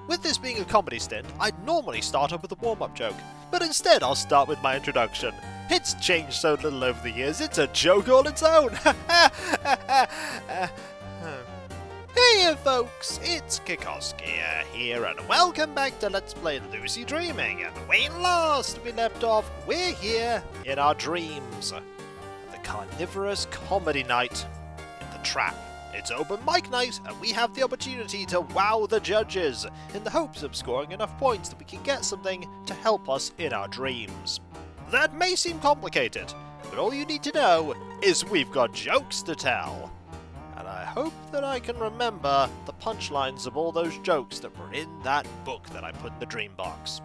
With this being a comedy stint, I'd normally start up with a warm-up joke, but instead I'll start with my introduction. It's changed so little over the years, it's a joke all its own! Hey folks, it's Kikoskia here, and welcome back to Let's Play Lucy Dreaming. And when last we left off, we're here in our dreams. The carnivorous comedy night in the trap. It's open mic night, and we have the opportunity to wow the judges, in the hopes of scoring enough points that we can get something to help us in our dreams. That may seem complicated, but all you need to know is we've got jokes to tell. And I hope that I can remember the punchlines of all those jokes that were in that book that I put in the dream box,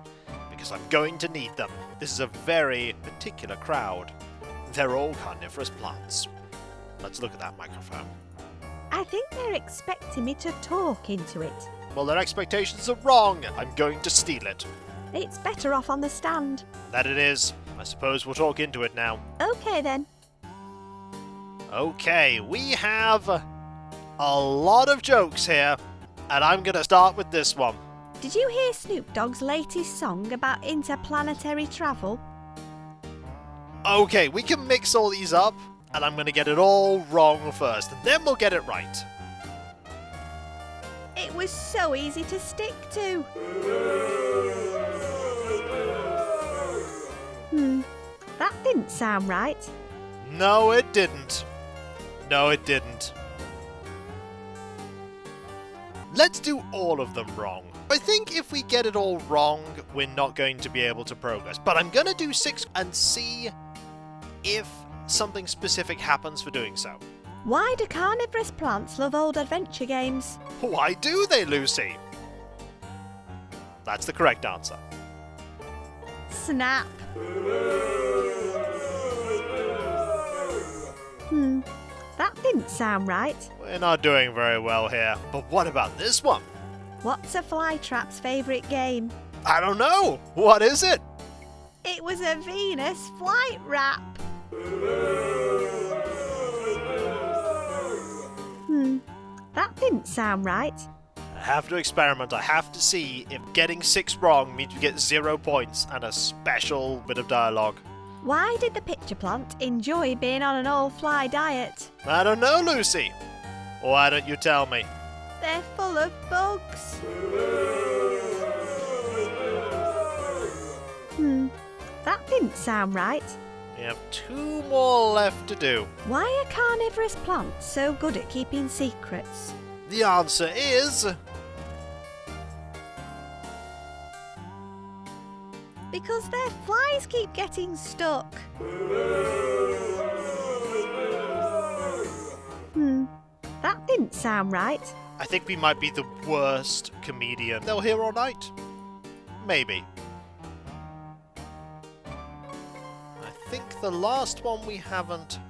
because I'm going to need them. This is a very particular crowd. They're all carnivorous plants. Let's look at that microphone. I think they're expecting me to talk into it. Well, their expectations are wrong. I'm going to steal it. It's better off on the stand. That it is. I suppose we'll talk into it now. Okay then. Okay, we have a lot of jokes here, and I'm going to start with this one. Did you hear Snoop Dogg's latest song about interplanetary travel? Okay, we can mix all these up, and I'm going to get it all wrong first, and then we'll get it right. It was so easy to stick to. That didn't sound right. No, it didn't. No, it didn't. Let's do all of them wrong. I think if we get it all wrong, we're not going to be able to progress. But I'm going to do 6 and see if something specific happens for doing so. Why do carnivorous plants love old adventure games? Why do they, Lucy? That's the correct answer. Snap. That didn't sound right. We're not doing very well here. But what about this one? What's a flytrap's favourite game? I don't know. What is it? It was a Venus flight wrap. That didn't sound right. I have to experiment. I have to see if getting 6 wrong means we get 0 points and a special bit of dialogue. Why did the pitcher plant enjoy being on an all-fly diet? I don't know, Lucy. Why don't you tell me? They're full of bugs. That didn't sound right. We have 2 more left to do. Why are carnivorous plants so good at keeping secrets? The answer is... Because their flies keep getting stuck. That didn't sound right. I think we might be the worst comedian they'll hear all night. Maybe. I think the last one we haven't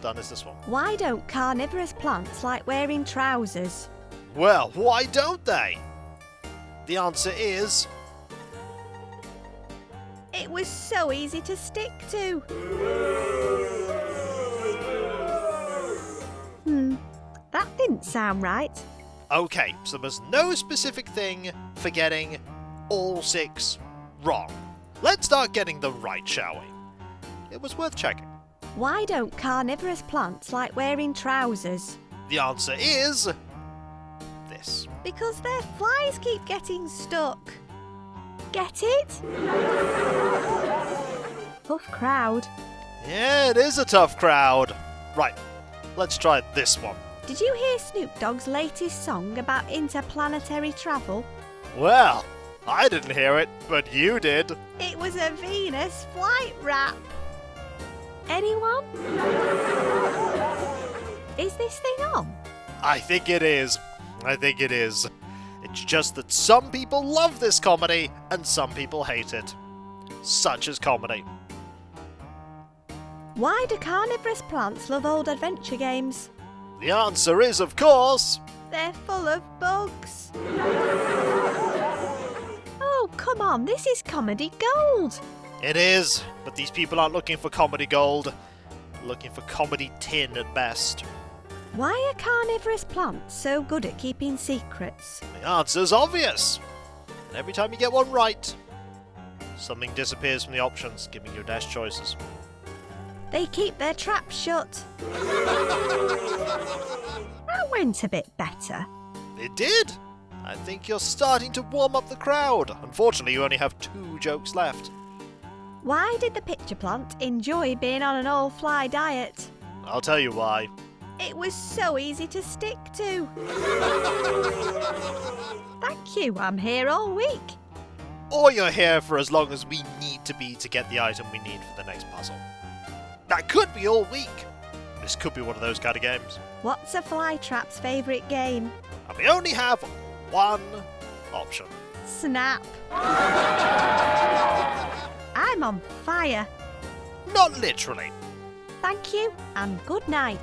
done is this one. Why don't carnivorous plants like wearing trousers? Well, why don't they? The answer is... It was so easy to stick to. That didn't sound right. Okay, so there's no specific thing for getting all 6 wrong. Let's start getting them right, shall we? It was worth checking. Why don't carnivorous plants like wearing trousers? The answer is... this. Because their flies keep getting stuck. Get it? Tough crowd. Yeah, it is a tough crowd. Right, let's try this one. Did you hear Snoop Dogg's latest song about interplanetary travel? Well, I didn't hear it, but you did. It was a Venus flight wrap. Anyone? Is this thing on? I think it is. I think it is. It's just that some people love this comedy and some people hate it. Such as comedy. Why do carnivorous plants love old adventure games? The answer is, of course... They're full of bugs. Oh, come on, this is comedy gold. It is, but these people aren't looking for comedy gold. They're looking for comedy tin at best. Why are carnivorous plants so good at keeping secrets? The answer's obvious. And every time you get one right, something disappears from the options, giving you dash choices. They keep their traps shut. That went a bit better. It did! I think you're starting to warm up the crowd. Unfortunately, you only have 2 jokes left. Why did the pitcher plant enjoy being on an all-fly diet? I'll tell you why. It was so easy to stick to. Thank you, I'm here all week. Or you're here for as long as we need to be to get the item we need for the next puzzle. That could be all week. This could be one of those kind of games. What's a flytrap's favourite game? And we only have one option. Snap. I'm on fire. Not literally. Thank you, and good night.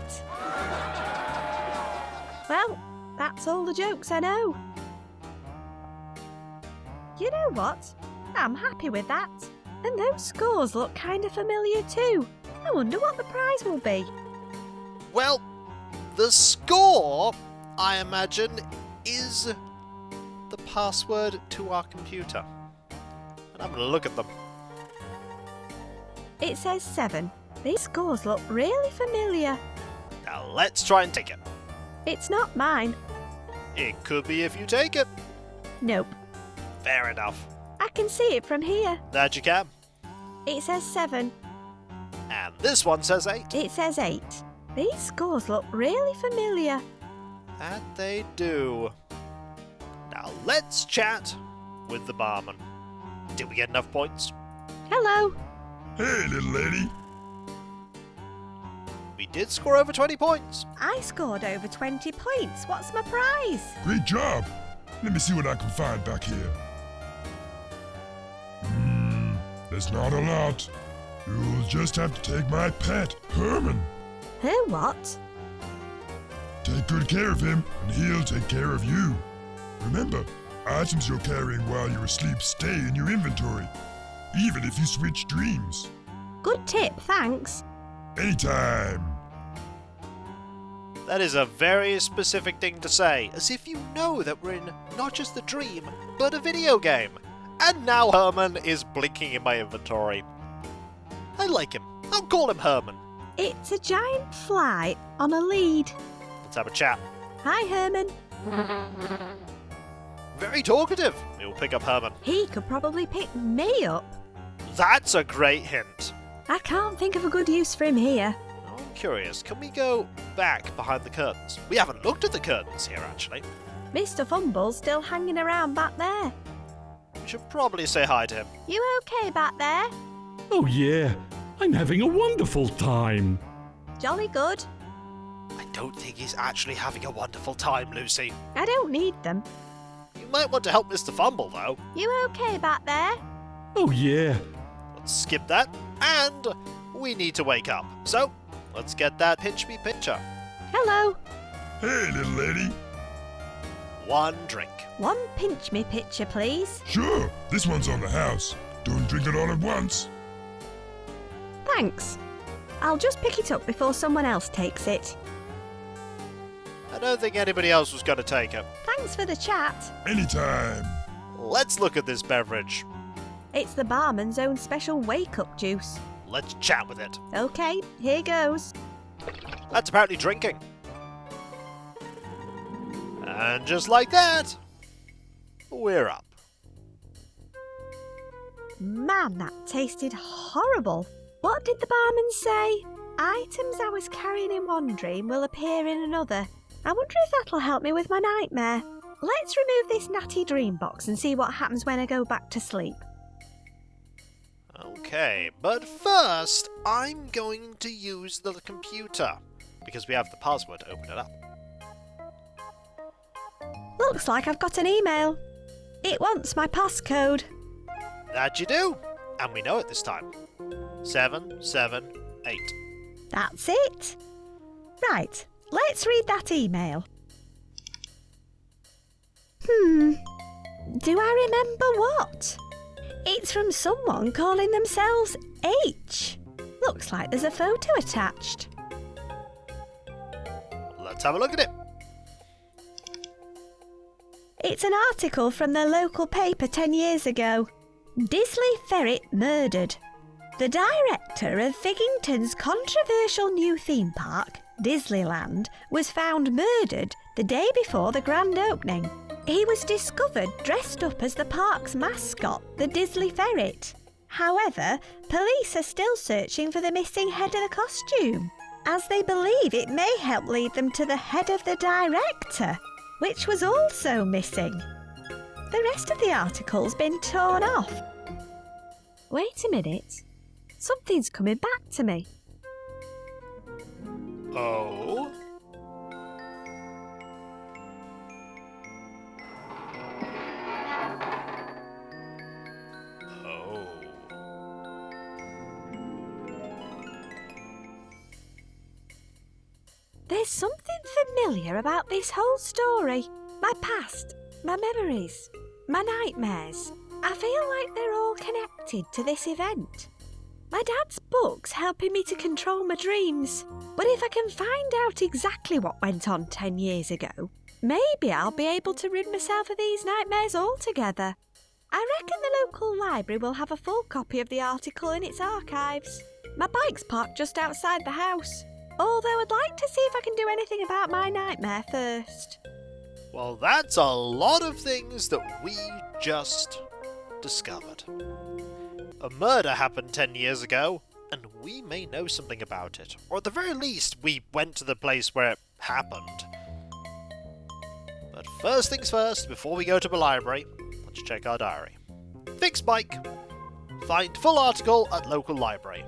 Well, that's all the jokes I know. You know what? I'm happy with that. And those scores look kind of familiar too. I wonder what the prize will be. Well, the score, I imagine, is the password to our computer. And I'm going to look at them. It says 7. These scores look really familiar. Now let's try and take it. It's not mine. It could be if you take it. Nope. Fair enough. I can see it from here. That you can. It says 7. And this one says 8. It says 8. These scores look really familiar. That they do. Now let's chat with the barman. Did we get enough points? Hello. Hey, little lady. We did score over 20 points. I scored over 20 points. What's my prize? Great job. Let me see what I can find back here. There's not a lot. You'll just have to take my pet, Herman. Who what? Take good care of him, and he'll take care of you. Remember, items you're carrying while you're asleep stay in your inventory, even if you switch dreams. Good tip, thanks. Anytime. That is a very specific thing to say, as if you know that we're in not just the dream, but a video game. And now Herman is blinking in my inventory. I like him. I'll call him Herman. It's a giant fly on a lead. Let's have a chat. Hi, Herman. Very talkative. We'll pick up Herman. He could probably pick me up. That's a great hint. I can't think of a good use for him here. I'm curious, can we go back behind the curtains? We haven't looked at the curtains here, actually. Mr. Fumble's still hanging around back there. We should probably say hi to him. You okay back there? Oh yeah, I'm having a wonderful time. Jolly good. I don't think he's actually having a wonderful time, Lucy. I don't need them. You might want to help Mr. Fumble, though. You okay back there? Oh yeah. Let's skip that, and we need to wake up. So, let's get that pinch me picture. Hello. Hey, little lady. One drink. One pinch me picture, please. Sure, this one's on the house. Don't drink it all at once. Thanks. I'll just pick it up before someone else takes it. I don't think anybody else was going to take it. Thanks for the chat. Anytime. Let's look at this beverage. It's the barman's own special wake-up juice. Let's chat with it. Okay, here goes. That's apparently drinking. And just like that, we're up. Man, that tasted horrible. What did the barman say? Items I was carrying in one dream will appear in another. I wonder if that'll help me with my nightmare. Let's remove this natty dream box and see what happens when I go back to sleep. Okay, but first, I'm going to use the computer, because we have the password to open it up. Looks like I've got an email. It wants my passcode. That you do, and we know it this time. 778. That's it. Right, let's read that email. Do I remember what? It's from someone calling themselves H. Looks like there's a photo attached. Let's have a look at it. It's an article from the local paper 10 years ago. Disley Ferret murdered. The director of Figgington's controversial new theme park, Disneyland, was found murdered the day before the grand opening. He was discovered dressed up as the park's mascot, the Disley Ferret. However, police are still searching for the missing head of the costume, as they believe it may help lead them to the head of the director, which was also missing. The rest of the article's been torn off. Wait a minute. Something's coming back to me. Oh? Oh. There's something familiar about this whole story. My past, my memories, my nightmares. I feel like they're all connected to this event. My dad's book's helping me to control my dreams, but if I can find out exactly what went on 10 years ago, maybe I'll be able to rid myself of these nightmares altogether. I reckon the local library will have a full copy of the article in its archives. My bike's parked just outside the house, although I'd like to see if I can do anything about my nightmare first. Well, that's a lot of things that we just discovered. A murder happened 10 years ago, and we may know something about it. Or at the very least, we went to the place where it happened. But first things first, before we go to the library, let's check our diary. Fix bike. Find full article at local library.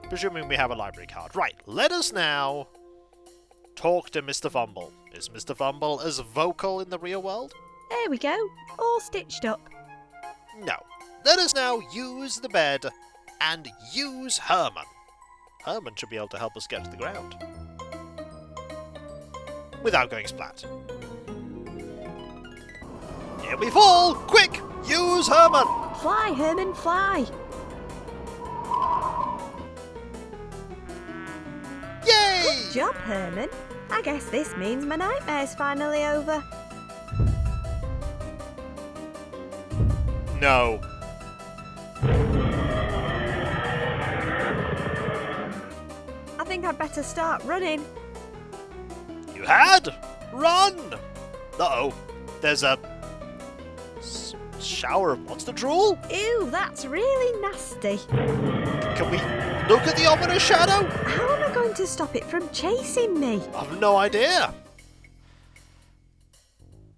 Presuming we have a library card. Right, let us now talk to Mr. Fumble. Is Mr. Fumble as vocal in the real world? There we go, all stitched up. No. Let us now use the bed and use Herman. Herman should be able to help us get to the ground without going splat. Here we fall! Quick! Use Herman! Fly, Herman, fly! Yay! Good job, Herman. I guess this means my nightmare's finally over. No. I think I'd better start running. You had? Run! Uh-oh. There's a shower of monster drool? Ew, that's really nasty. Can we look at the ominous shadow? How am I going to stop it from chasing me? I've no idea.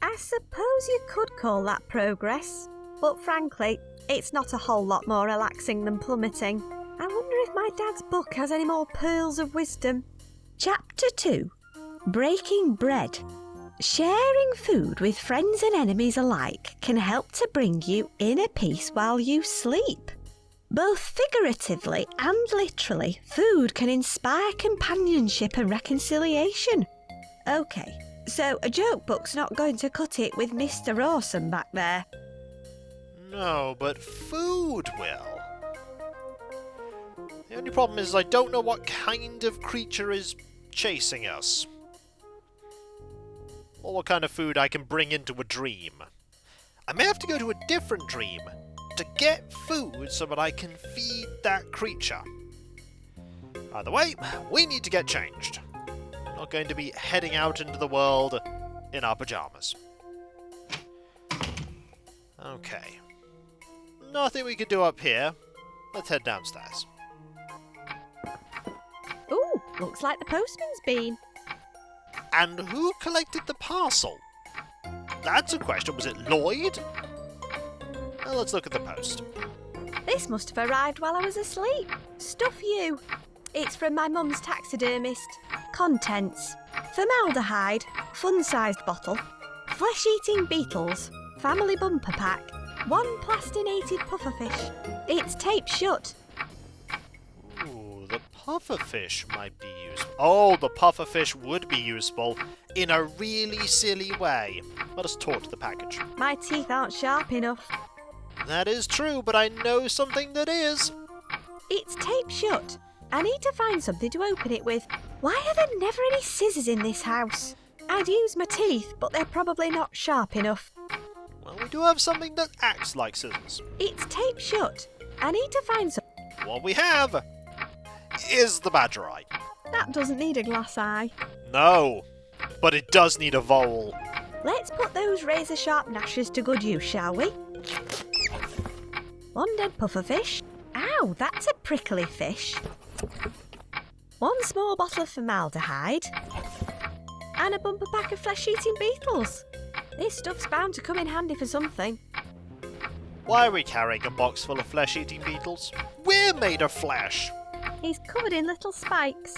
I suppose you could call that progress, but frankly, it's not a whole lot more relaxing than plummeting. I wonder if my dad's book has any more pearls of wisdom. Chapter 2. Breaking Bread. Sharing food with friends and enemies alike can help to bring you inner peace while you sleep. Both figuratively and literally, food can inspire companionship and reconciliation. Okay, so a joke book's not going to cut it with Mr. Awesome back there. No, but food will. The only problem is I don't know what kind of creature is chasing us. Or what kind of food I can bring into a dream. I may have to go to a different dream to get food so that I can feed that creature. Either way, we need to get changed. We're not going to be heading out into the world in our pajamas. Okay. Nothing we can do up here. Let's head downstairs. Ooh, looks like the postman's been. And who collected the parcel? That's a question. Was it Lloyd? Well, let's look at the post. This must have arrived while I was asleep. Stuff you. It's from my mum's taxidermist. Contents: formaldehyde, fun-sized bottle, flesh-eating beetles, family bumper pack, 1 plastinated pufferfish. It's taped shut. Ooh, the pufferfish might be useful. Oh, the pufferfish would be useful in a really silly way. Let us talk to the package. My teeth aren't sharp enough. That is true, but I know something that is. It's taped shut. I need to find something to open it with. Why are there never any scissors in this house? I'd use my teeth, but they're probably not sharp enough. Well, we do have something that acts like scissors. It's taped shut. I need to find some. What we have is the badger eye. That doesn't need a glass eye. No, but it does need a vole. Let's put those razor-sharp gnashes to good use, shall we? One dead pufferfish. Ow, that's a prickly fish. One small bottle of formaldehyde. And a bumper pack of flesh-eating beetles. This stuff's bound to come in handy for something. Why are we carrying a box full of flesh-eating beetles? We're made of flesh. He's covered in little spikes.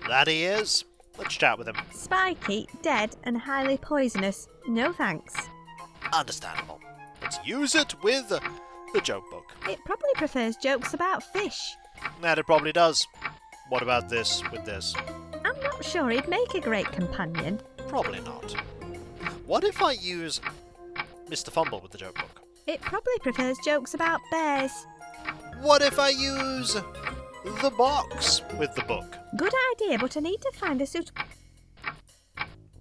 That he is. Let's chat with him. Spiky, dead, and highly poisonous. No thanks. Understandable. Let's use it with the joke book. It probably prefers jokes about fish. That it probably does. What about this with this? I'm not sure he'd make a great companion. Probably not. What if I use Mr. Fumble with the joke book? It probably prefers jokes about bears. What if I use the box with the book? Good idea, but I need to find a suitable...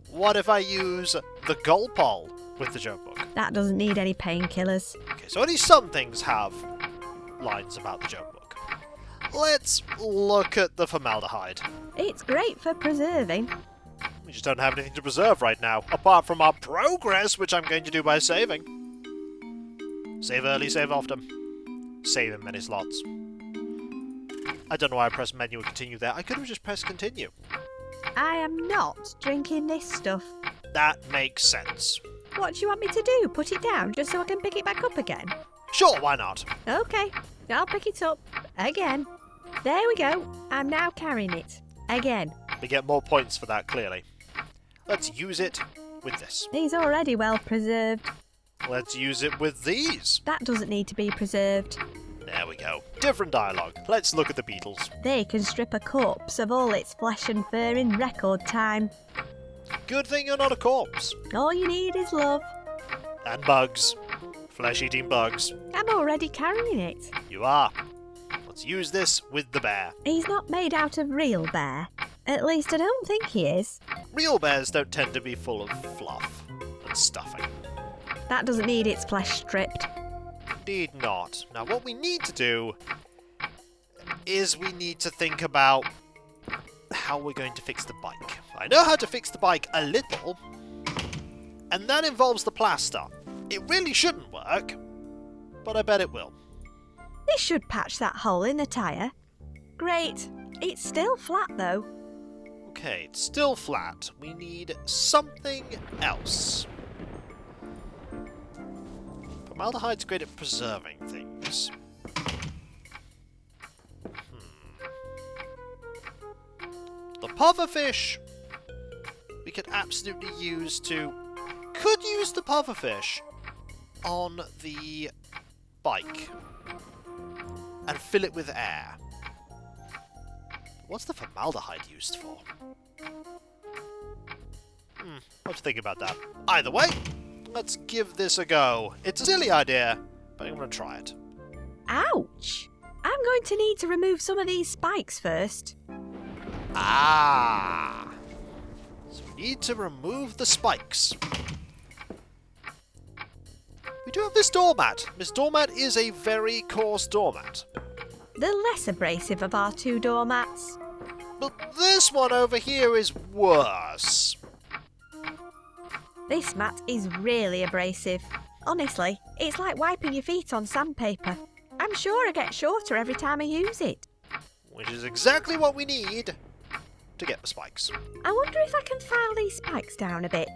What if I use the Gulpole with the joke book? That doesn't need any painkillers. Okay, so only some things have lines about the joke book. Let's look at the formaldehyde. It's great for preserving. We just don't have anything to preserve right now, apart from our progress, which I'm going to do by saving. Save early, save often. Save in many slots. I don't know why I pressed menu and continue there. I could have just pressed continue. I am not drinking this stuff. That makes sense. What do you want me to do? Put it down just so I can pick it back up again? Sure, why not? Okay, I'll pick it up. Again. There we go. I'm now carrying it. Again. We get more points for that, clearly. Let's use it with this. He's already well preserved. Let's use it with these. That doesn't need to be preserved. There we go. Different dialogue. Let's look at the beetles. They can strip a corpse of all its flesh and fur in record time. Good thing you're not a corpse. All you need is love. And bugs. Flesh-eating bugs. I'm already carrying it. You are. Let's use this with the bear. He's not made out of real bear. At least I don't think he is. Real bears don't tend to be full of fluff and stuffing. That doesn't need its flesh stripped. Indeed not. Now what we need to do is we need to think about how we're going to fix the bike. I know how to fix the bike a little, and that involves the plaster. It really shouldn't work, but I bet it will. This should patch that hole in the tyre. Great. It's still flat though. Okay, it's still flat. We need something else. Formaldehyde's great at preserving things. The pufferfish we could absolutely use to... Could use the pufferfish on the bike and fill it with air. What's the formaldehyde used for? I'll have to think about that. Either way, let's give this a go. It's a silly idea, but I'm going to try it. Ouch! I'm going to need to remove some of these spikes first. Ah! So we need to remove the spikes. We do have this doormat. This doormat is a very coarse doormat. The less abrasive of our two doormats. But this one over here is worse. This mat is really abrasive. Honestly, it's like wiping your feet on sandpaper. I'm sure I get shorter every time I use it. Which is exactly what we need to get the spikes. I wonder if I can file these spikes down a bit.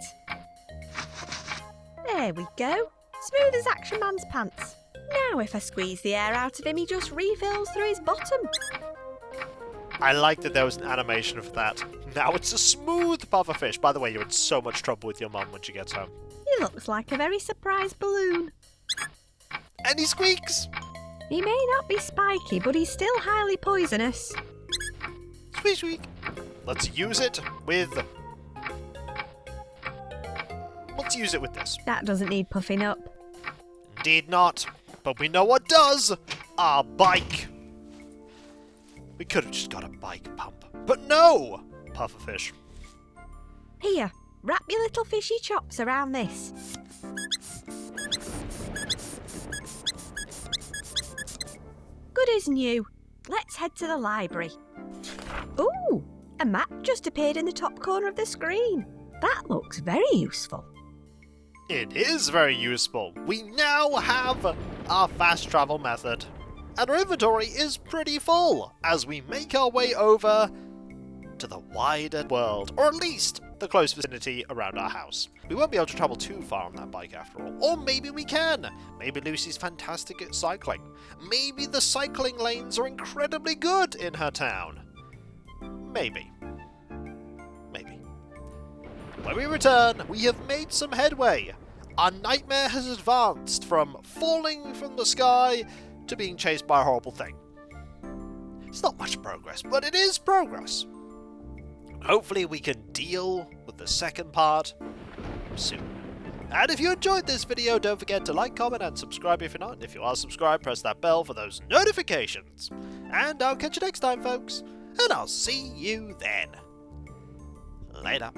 There we go. Smooth as Action Man's pants. Now if I squeeze the air out of him, he just refills through his bottom. I like that there was an animation of that. Now it's a smooth pufferfish. By the way, you're in so much trouble with your mum when she gets home. He looks like a very surprised balloon. And he squeaks! He may not be spiky, but he's still highly poisonous. Squeak, squeak. Let's use it with... Let's use it with this. That doesn't need puffing up. Indeed not. But we know what does. Our bike. We could have just got a bike pump. But no! Pufferfish. Here, wrap your little fishy chops around this. Good as new. Let's head to the library. Ooh, a map just appeared in the top corner of the screen. That looks very useful. It is very useful. We now have our fast travel method. And our inventory is pretty full as we make our way over to the wider world, or at least the close vicinity around our house. We won't be able to travel too far on that bike after all. Or maybe we can. Maybe Lucy's fantastic at cycling. Maybe the cycling lanes are incredibly good in her town. Maybe. Maybe. When we return, we have made some headway. Our nightmare has advanced from falling from the sky to being chased by a horrible thing. It's not much progress, but it is progress. Hopefully we can deal with the second part soon. And if you enjoyed this video, don't forget to like, comment, and subscribe if you're not. And if you are subscribed, press that bell for those notifications. And I'll catch you next time, folks. And I'll see you then. Later.